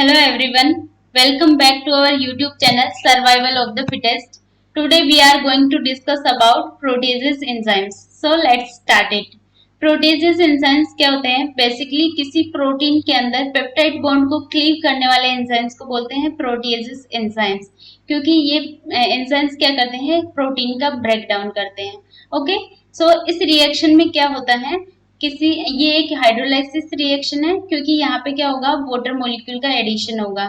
Hello everyone, welcome back to our YouTube channel Survival of the Fittest. Today we are going to discuss about proteases enzymes. So let's start it. Proteases enzymes क्या होते हैं? Basically किसी protein के अंदर peptide bond को cleave करने वाले enzymes को बोलते हैं प्रोटीएजेस एंजाइम्स, क्योंकि ये एंजाइम्स क्या करते हैं? प्रोटीन का ब्रेक डाउन करते हैं. ओके, सो इस रिएक्शन में क्या होता है? ये एक हाइड्रोलाइसिस रिएक्शन है, क्योंकि यहाँ पे क्या होगा? वाटर मॉलिक्यूल का एडिशन होगा.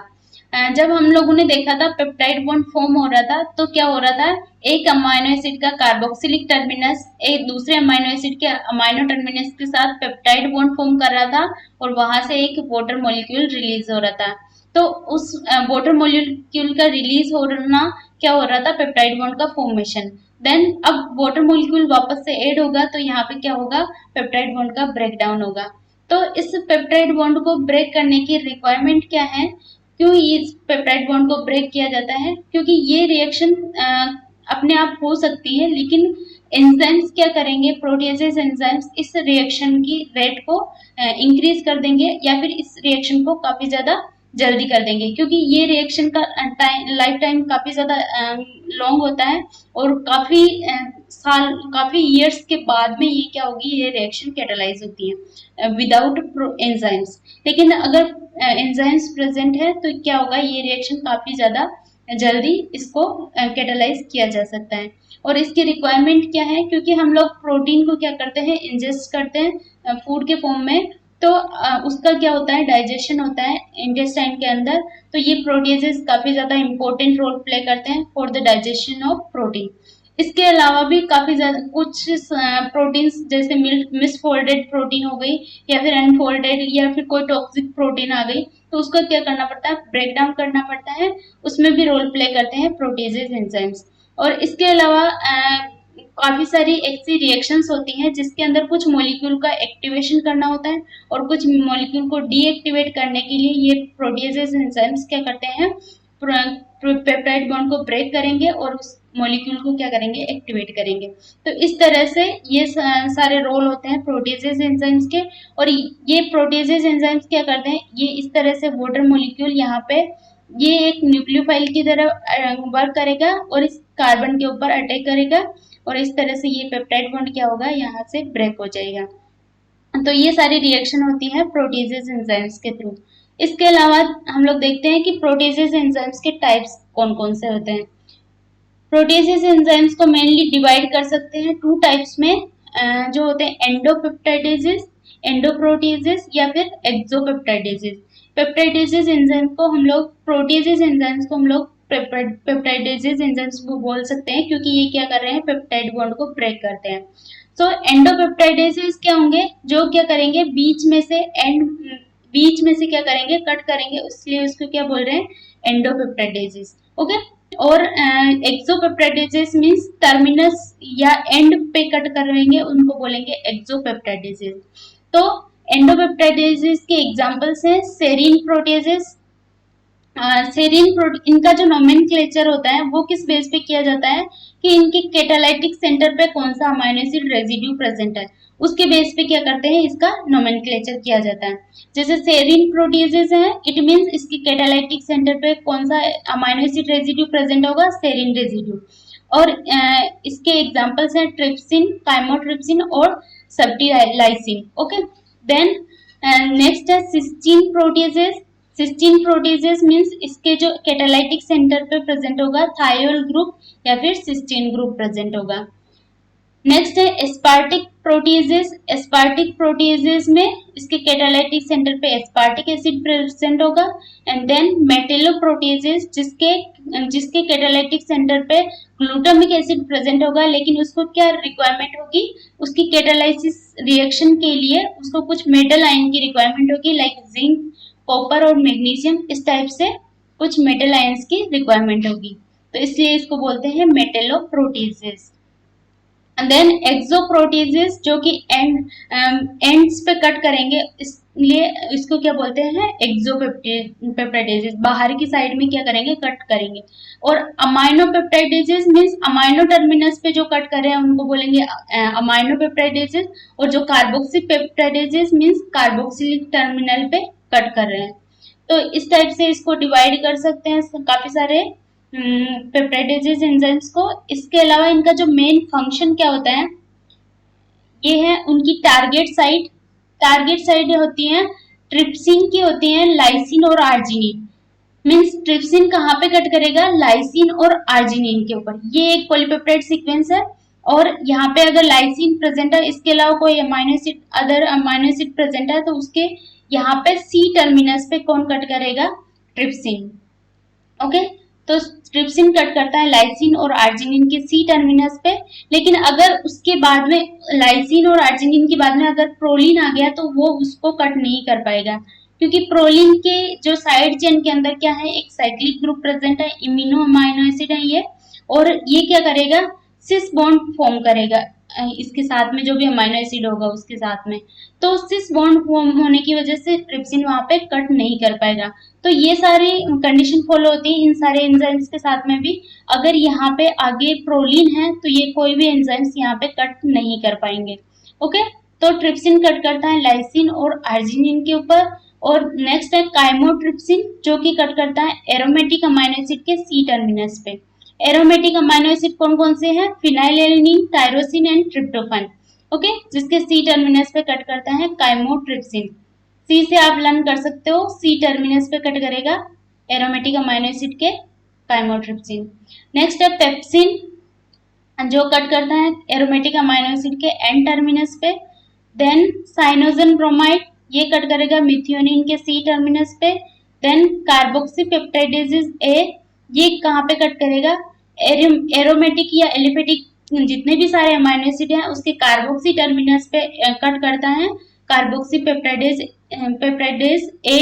जब हम लोगों ने देखा था पेप्टाइड बॉन्ड फॉर्म हो रहा था, तो क्या हो रहा था? एक अमाइनो एसिड का कार्बोक्सिलिक टर्मिनस एक दूसरे अमाइनो एसिड के अमाइनो टर्मिनस के साथ पेप्टाइड बॉन्ड फॉर्म कर रहा था, और वहां से एक वाटर मॉलिक्यूल रिलीज हो रहा था. तो उस वाटर मॉलिक्यूल का रिलीज होना क्या हो रहा था? पेप्टाइड बॉन्ड का फॉर्मेशन. देन अब वाटर मॉलिक्यूल वापस से ऐड होगा, तो यहाँ पे क्या होगा? पेप्टाइड बॉन्ड का ब्रेक डाउन होगा. तो इस पेप्टाइड बॉन्ड को ब्रेक करने की रिक्वायरमेंट क्या है? क्यों इस पेप्टाइड बॉन्ड को ब्रेक किया जाता है? क्योंकि ये रिएक्शन अपने आप हो सकती है, लेकिन एंजाइम्स क्या करेंगे? प्रोटीएजेस एंजाइम्स इस रिएक्शन की रेट को इंक्रीज कर देंगे, या फिर इस रिएक्शन को काफी ज्यादा जल्दी कर देंगे, क्योंकि ये रिएक्शन का लाइफ टाइम काफी ज्यादा लॉन्ग होता है, और काफी ईयर्स के बाद में ये क्या होगी? ये रिएक्शन कैटालाइज होती है विदाउट एंजाइम्स. लेकिन अगर एंजाइम्स प्रेजेंट है तो क्या होगा? ये रिएक्शन काफी ज्यादा जल्दी इसको कैटालाइज किया जा सकता है. और इसकी रिक्वायरमेंट क्या है? क्योंकि हम लोग प्रोटीन को क्या करते हैं? इंजेस्ट करते हैं फूड के फॉर्म में, तो उसका क्या होता है? डाइजेशन होता है इंटेस्टाइन के अंदर. तो ये प्रोटीजेस काफी ज्यादा इंपॉर्टेंट रोल प्ले करते हैं for the digestion of protein. इसके अलावा भी काफी ज्यादा कुछ प्रोटीन्स, जैसे मिसफोल्डेड प्रोटीन हो गई, या फिर अनफोल्डेड, या फिर कोई टॉक्सिक प्रोटीन आ गई, तो उसका क्या करना पड़ता है? ब्रेक डाउन करना पड़ता है. उसमें भी रोल प्ले करते हैं प्रोटीजेस एंजाइम्स. और इसके अलावा काफी सारी ऐसी रिएक्शंस होती हैं जिसके अंदर कुछ मॉलिक्यूल का एक्टिवेशन करना होता है, और कुछ मॉलिक्यूल को डीएक्टिवेट करने के लिए ये प्रोटीएजेस एंजाइम्स क्या करते हैं? पेप्टाइड बॉन्ड को ब्रेक करेंगे और उस मॉलिक्यूल को क्या करेंगे? एक्टिवेट करेंगे. तो इस तरह से ये सारे रोल होते हैं प्रोटीएजेस एंजाइम्स के. और ये प्रोटीएजेस एंजाइम्स क्या करते हैं? ये इस तरह से वाटर मॉलिक्यूल यहाँ पे ये एक न्यूक्लियोफाइल की तरह वर्क करेगा, और इस कार्बन के ऊपर अटैक करेगा, और इस तरह से ये पेप्टाइड बॉन्ड क्या होगा? यहाँ से ब्रेक हो जाएगा. तो ये सारी रिएक्शन होती है प्रोटीजेस एंजाइम्स के थ्रू. इसके अलावा हम लोग देखते हैं कि प्रोटीजेस एंजाइम्स के टाइप्स कौन कौन से होते हैं. प्रोटीजेस एंजाइम्स को मेनली डिवाइड कर सकते हैं टू टाइप्स में, जो होते हैं एंडोपेप्टाइडेजेस, एंडोप्रोटीजेस, या फिर एक्सोपेप्टाइडेजेस. पेप्टाइडेजेस एंजाइम को हम लोग प्रोटीजेस एंजाइम्स को हम लोग पेप्टाइडेजेस एंजाइम्स को बोल सकते हैं, क्योंकि ये क्या कर रहे हैं? पेप्टाइड बॉन्ड को ब्रेक करते हैं. सो एंडोपेप्टाइडेजेस क्या होंगे? जो क्या करेंगे? बीच में से क्या करेंगे? कट करेंगे, इसलिए उसको क्या बोल रहे हैं? एंडोपेप्टाइडेजेस. ओके. और एक्सोपेप्टाइडेजेस मींस टर्मिनस या एंड पे कट करेंगे, उनको बोलेंगे एक्सोपेप्टाइडेजेस. तो एंडोपेप्टाइडेजेस के एग्जांपल्स हैं सेरीन प्रोटीजेस. इनका जो नोमेनक्लेचर होता है वो किस बेस पे किया जाता है? कि इनके कैटालाइटिक सेंटर पे कौन सा अमाइनो एसिड रेजिड्यू प्रेजेंट है, उसके बेस पे क्या करते हैं? इसका नोमेनक्लेचर किया जाता है. जैसे सेरीन प्रोटीजेस है, इट मींस इसकी कैटालाइटिक सेंटर पे कौन सा अमाइनो एसिड रेजिड्यू प्रेजेंट होगा? Serine residue. और इसके एग्जांपल्स हैं ट्रिप्सिन, काइमोट्रिप्सिन और सब्टिलाइसिन. ओके. देन नेक्स्ट है cysteine proteases. Cysteine proteases means इसके जो कैटालाइटिक सेंटर पे प्रेजेंट होगा थायोल ग्रुप या फिर सिस्टीन ग्रुप प्रेजेंट होगा. नेक्स्ट है एस्पार्टिक प्रोटीजेस. एस्पार्टिक प्रोटीजेस में इसके कैटालाइटिक सेंटर पे एस्पार्टिक एसिड प्रेजेंट होगा. एंड देन मेटेलो प्रोटीजेस, जिसके कैटालाइटिक सेंटर पे ग्लूटामिक एसिड प्रेजेंट होगा, लेकिन उसको क्या रिक्वायरमेंट होगी? उसकी कैटालाइसिस रिएक्शन के लिए उसको कुछ मेटल आयन की रिक्वायरमेंट होगी, लाइक जिंक, कॉपर और मैग्नीशियम. इस टाइप से कुछ मेटल आयंस की रिक्वायरमेंट होगी, तो इसलिए इसको बोलते हैं मेटेलोप्रोटीजेस. एंड देन एक्सोप्रोटीजेस, जो कि एंड्स पे कट करेंगे, इसलिए इसको क्या बोलते हैं? एक्सोपेप्टाइडेजेस. बाहर की साइड में क्या करेंगे? कट करेंगे. और अमाइनोपेप्टाइडेजेस मींस अमाइनो टर्मिनस पे जो कट कर रहे हैं उनको बोलेंगे अमाइनोपेप्टाइडेजेस. और जो carboxy peptidases means carboxylic terminal पे कट कर रहे हैं. तो इस टाइप से इसको डिवाइड कर सकते हैं काफी सारे पेप्टाइडेजेस एंजाइम्स को। इसके अलावा इनका जो मेन फंक्शन क्या होता है, ये है उनकी टारगेट साइट। टारगेट साइट होती है ट्रिप्सिन की, होती है लाइसिन और आर्जिनिन। मीन्स ट्रिप्सिन कहाँ पे कट करेगा, लाइसिन और आर्जिनिन के ऊपर। ये एक पॉलीपेप्टाइड सीक्वेंस है और यहाँ पे अगर लाइसिन प्रेजेंट है, इसके अलावा कोई amino acid, other amino acid present है, तो उसके यहाँ पे सी टर्मिनस पे कौन कट करेगा, ट्रिप्सिन। ओके, तो ट्रिप्सिन कट करता है लाइसिन और आर्जिनिन के सी टर्मिनस पे। लेकिन अगर उसके बाद में लाइसिन और आर्जिनिन के बाद में अगर प्रोलिन आ गया तो वो उसको कट नहीं कर पाएगा, क्योंकि प्रोलिन के जो साइड चेन के अंदर क्या है, एक साइक्लिक ग्रुप प्रेजेंट है, इम्यूनो अमाइनो एसिड है ये, और ये क्या करेगा, सिस बॉन्ड फॉर्म करेगा इसके साथ में, जो भी अमाइनो एसिड होगा उसके साथ में। तो सिस बॉन्ड फॉर्म होने की वजह से ट्रिप्सिन वहां पे कट नहीं कर पाएगा। तो ये सारी कंडीशन फॉलो होती है इन सारे एंजाइम्स के साथ में भी। अगर यहाँ पे आगे प्रोलिन है तो ये कोई भी एंजाइम्स यहाँ पे कट नहीं कर पाएंगे। ओके, तो ट्रिप्सिन कट करता है लाइसिन और आर्जिनिन के ऊपर। और नेक्स्ट है काइमोट्रिप्सिन, जो कि कट करता है एरोमेटिक अमाइनो एसिड के सी टर्मिनस पे। एरोमेटिक अमाइनो एसिड कौन कौन से हैं, phenylalanine, tyrosine and tryptophan. Okay, जिसके सी टर्मिनस पे कट करता है काइमोट्रिप्सिन। सी से आप लर्न कर सकते हो, सी टर्मिनस पे कट करेगा एरोमेटिक अमाइनो एसिड के काइमोट्रिप्सिन। नेक्स्ट है पेप्सिन, जो कट करता है एरोमेटिक अमाइनो एसिड के एन टर्मिनस पे। देन साइनोजन ब्रोमाइड, ये कट करेगा मिथियोनिन के सी टर्मिनस पे। देन कार्बोक्सी पेप्टाइडेजेस ए, ये कहाँ पे कट करेगा, एरोमेटिक या एलिफेटिक जितने भी सारे अमाइनो एसिड हैं उसके कार्बोक्सी टर्मिनस पे कट करता है कार्बोक्सी पेप्टाइडेज ए,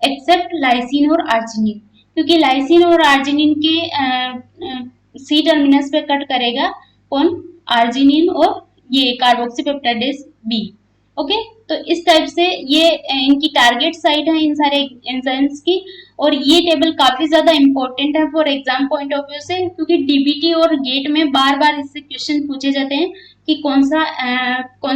एक्सेप्ट लाइसिन और आर्जिनिन, क्योंकि लाइसिन और आर्जिनिन के सी टर्मिनस पे कट करेगा कौन, आर्जिनिन और ये कार्बोक्सी पेप्टाइडेज बी। ओके, तो इस टाइप से ये इनकी टारगेट साइट है इन सारे एंजाइम्स की। और ये टेबल काफी ज्यादा इंपॉर्टेंट है for exam point of view से, क्योंकि डीबीटी और गेट में बार बार इससे क्वेश्चन पूछे जाते हैं कि कौन सा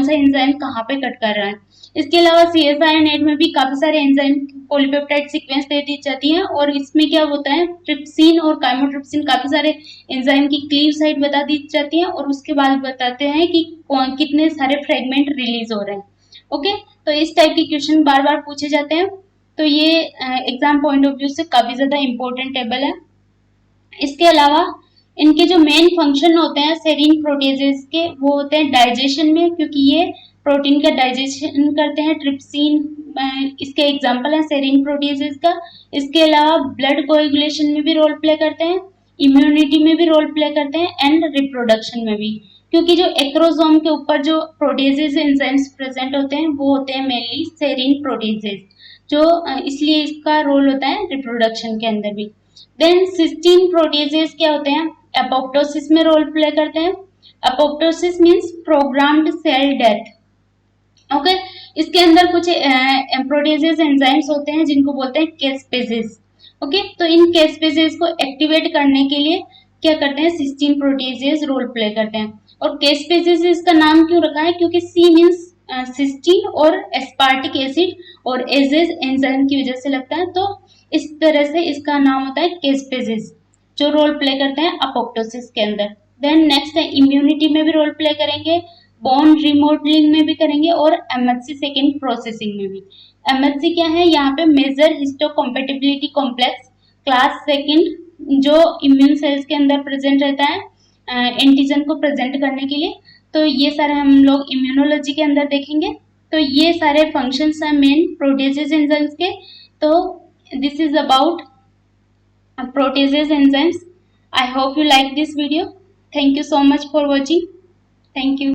एंजाइम कहाँ पे कट कर रहा है। इसके अलावा सीएसआई नेट में भी काफी सारे एंजाइम पॉलीपेप्टाइड सीक्वेंस दे दी जाती है, और इसमें क्या होता है, ट्रिप्सिन और काइमोट्रिप्सिन काफी सारे एंजाइम की क्लीव साइट बता दी जाती है, और उसके बाद बताते हैं कि कितने सारे फ्रेगमेंट रिलीज हो रहे हैं। ओके, तो इस टाइप के क्वेश्चन बार बार पूछे जाते हैं, तो ये एग्जाम पॉइंट ऑफ व्यू से काफी ज्यादा इंपॉर्टेंट टेबल है। इसके अलावा इनके जो मेन फंक्शन होते हैं सेरीन प्रोटीजेज के, वो होते हैं डाइजेशन में, क्योंकि ये प्रोटीन का डाइजेशन करते हैं। ट्रिप्सिन इसके एग्जाम्पल है सेरीन प्रोटीजेज का। इसके अलावा ब्लड कोएगुलेशन में भी रोल प्ले करते हैं, इम्यूनिटी में भी रोल प्ले करते हैं, एंड रिप्रोडक्शन में भी, क्योंकि जो एक्रोसोम के ऊपर जो प्रोटीजेज एंजाइम्स प्रेजेंट होते हैं वो होते हैं मेनली सेरीन प्रोटीजेज, जो इसलिए इसका रोल होता है रिप्रोडक्शन के अंदर भी। देन सिस्टीन प्रोटीजेज क्या होते हैं, एपोप्टोसिस में रोल प्ले करते हैं। Apoptosis means programmed cell death. Okay, इसके अंदर कुछ प्रोटीजेज एंजाइम्स होते हैं जिनको बोलते हैं कैस्पेजेस। ओके, तो इन कैस्पेजेस को एक्टिवेट करने के लिए क्या करते हैं, सिस्टीन प्रोटीजेज रोल प्ले करते हैं। और कैस्पेजेस इसका नाम क्यों रखा है, क्योंकि सी मींस सिस्टीन और एस्पार्टिक एसिड और एजेस एंजाइम की वजह से लगता है, तो इस तरह से इसका नाम होता है कैस्पेजेस, जो रोल प्ले करते हैं अपोप्टोसिस के अंदर। देन नेक्स्ट है इम्यूनिटी में भी रोल प्ले करेंगे, बॉन्ड रिमॉडलिंग में भी करेंगे, और एमएचसी सेकेंड प्रोसेसिंग में भी। एमएचसी क्या है, यहाँ पे मेजर हिस्टोकम्पेटिबिलिटी कॉम्प्लेक्स क्लास सेकेंड, जो इम्यून सेल्स के अंदर प्रेजेंट रहता है एंटीजन को प्रेजेंट करने के लिए। तो ये सारे हम लोग इम्यूनोलॉजी के अंदर देखेंगे। तो ये सारे फंक्शंस हैं मेन प्रोटीजेज एंजाइम्स के। तो this is about proteases enzymes. I hope you like this video. Thank you so much for watching. Thank you.